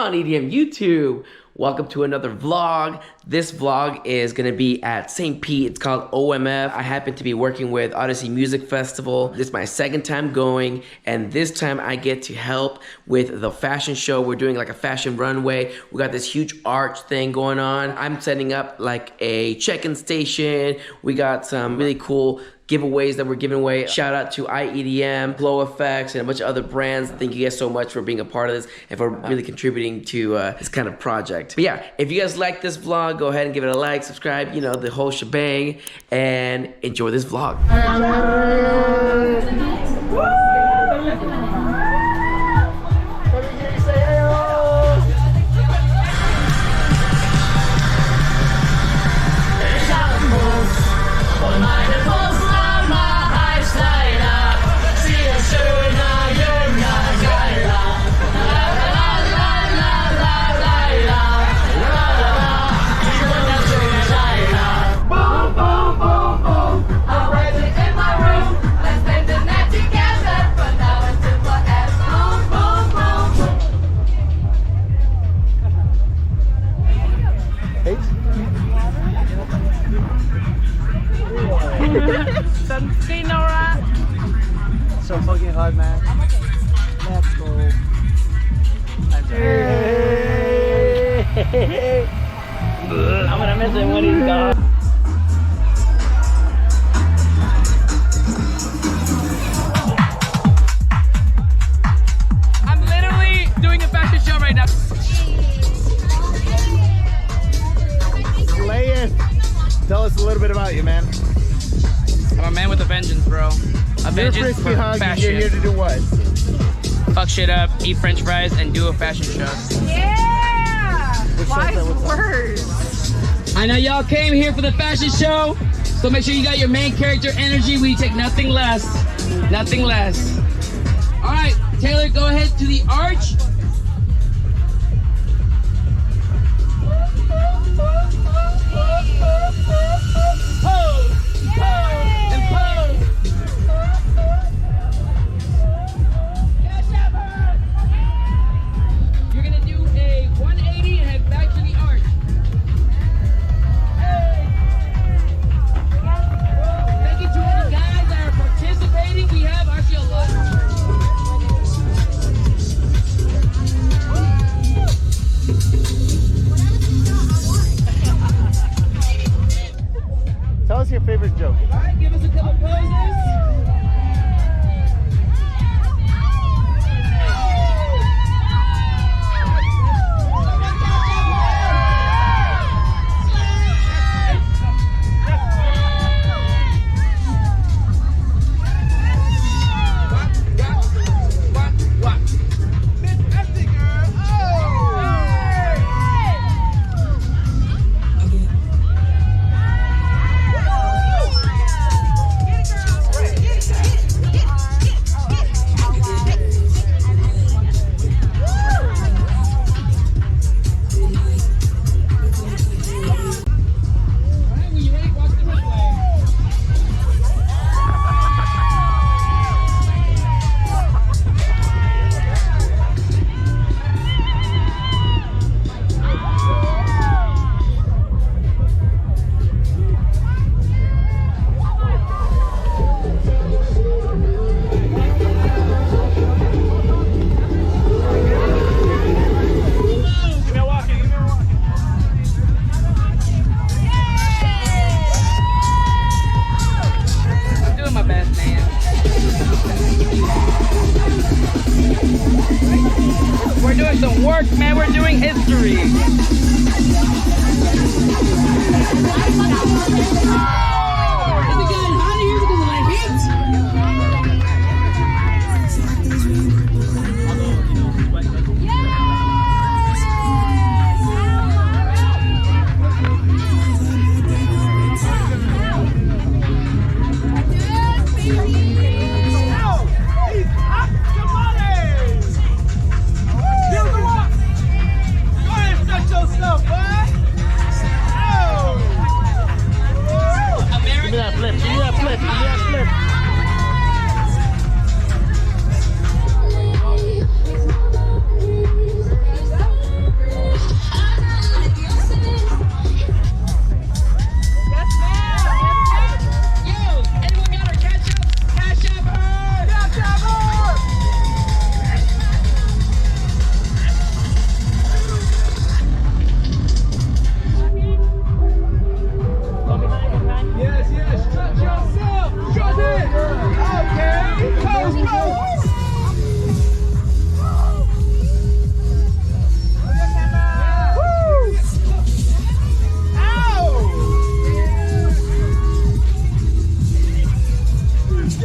on EDM YouTube? Welcome to another vlog. This vlog is gonna be at St. Pete. It's called OMF. I happen to be working with Odyssey Music Festival. This is my second time going, and this time I get to help with the fashion show. We're doing like a fashion runway. We got this huge arch thing going on. I'm setting up like a check-in station. We got some really cool giveaways that we're giving away. Shout out to IEDM, GloFX, and a bunch of other brands. Thank you guys so much for being a part of this and for really contributing to this kind of project. But yeah, if you guys like this vlog, go ahead and give it a like, subscribe, you know, the whole shebang, and enjoy this vlog. So fucking hard, man. Let's go. I'm gonna miss it when he's gone. I'm literally doing a fashion show right now. Lay in. Tell us a little bit about you, man. I'm a man with a vengeance, bro. A vengeance for fashion. You're here to do what? Fuck shit up, eat french fries, and do a fashion show. Yeah! Wise words. I know y'all came here for the fashion show, so make sure you got your main character energy. We take nothing less. Nothing less. All right, Taylor, go ahead to the arch. Tell us your favorite joke. All right, give us a couple poses.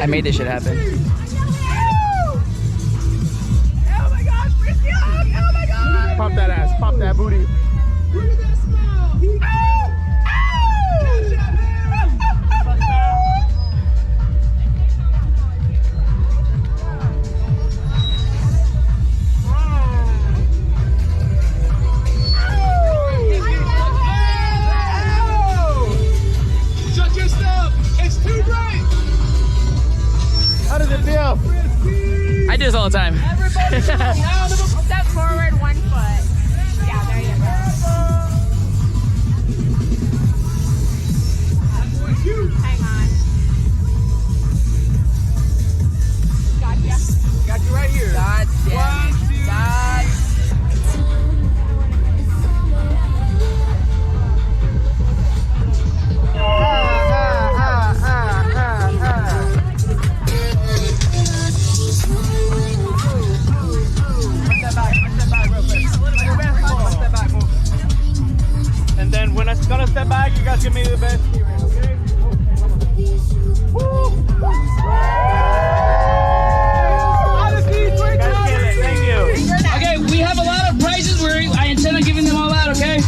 I made this shit happen. Oh my God, Frisky hug! Oh my God! Pop that ass, pop that booty. How does it feel? I do this all the time. Step forward 1 foot. Yeah, there you go. Hang on. Gotcha. Got you right here. God damn it. God. And then when I'm gonna step back, you guys give me the best hearing, okay? Odyssey, great job! Thank you. Okay, we have a lot of prizes where I intend on giving them all out, okay?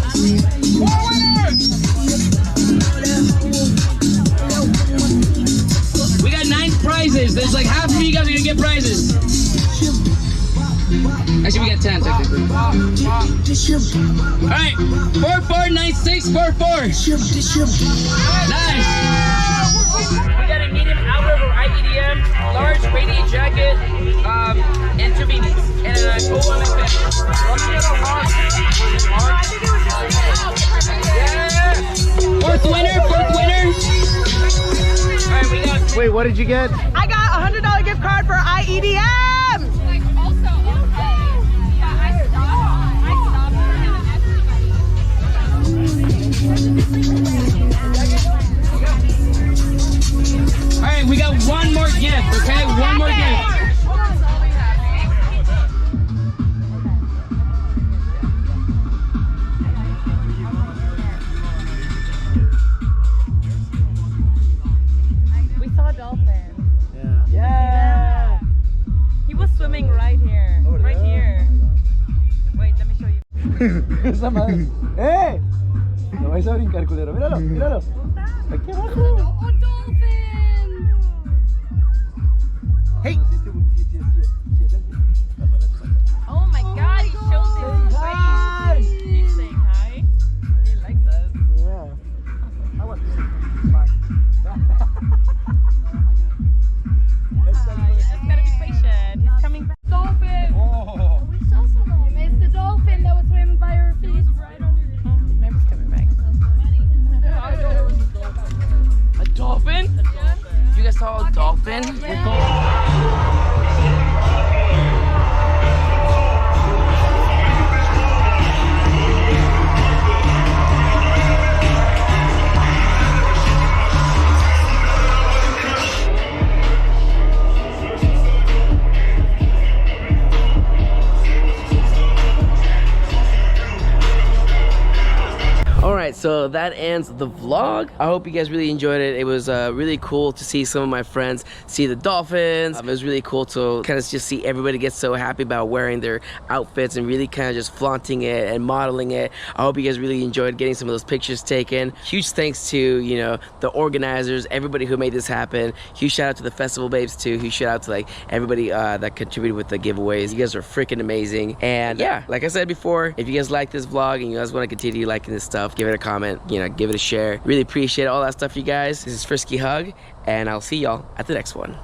We got 9 prizes. There's like half of you guys are gonna get prizes. Actually, we got 10 technically. Alright, 449644. Nice. We got a medium outer for IEDM, large radiant jacket, and 2 beanies. And a cool one like that. Yeah. Fourth winner. Alright, we got. Wait, what did you get? I got a $100 gift card for IEDM. Alright, we got one more gift, okay? One more gift. We saw a dolphin. Yeah. He was swimming right here. Over Right there? here. Wait, let me show you. Esa madre. ¡Eh! No vais a brincar, culero. Míralo, míralo. Aquí abajo. Oh, dolphin! Hey! Oh my God, he shows his Hi! face. He's saying hi. He likes us. Yeah. I want this. Bye. You just gotta be patient. He's coming back. Dolphin! Oh. We saw some of him. It's the dolphin that was swimming by our feet. It was right under his feet. Maybe he's coming back. A dolphin? You guys saw a dolphin? Alright, so that ends the vlog. I hope you guys really enjoyed it. It was really cool to see some of my friends see the dolphins. It was really cool to kind of just see everybody get so happy about wearing their outfits and really kind of just flaunting it and modeling it. I hope you guys really enjoyed getting some of those pictures taken. Huge thanks to, you know, the organizers, everybody who made this happen. Huge shout out to the festival babes too. Huge shout out to like everybody that contributed with the giveaways. You guys are freaking amazing. And yeah, like I said before, if you guys like this vlog and you guys want to continue liking this stuff, give it a comment, you know, give it a share. Really appreciate all that stuff, you guys. This is Frisky Hug, and I'll see y'all at the next one.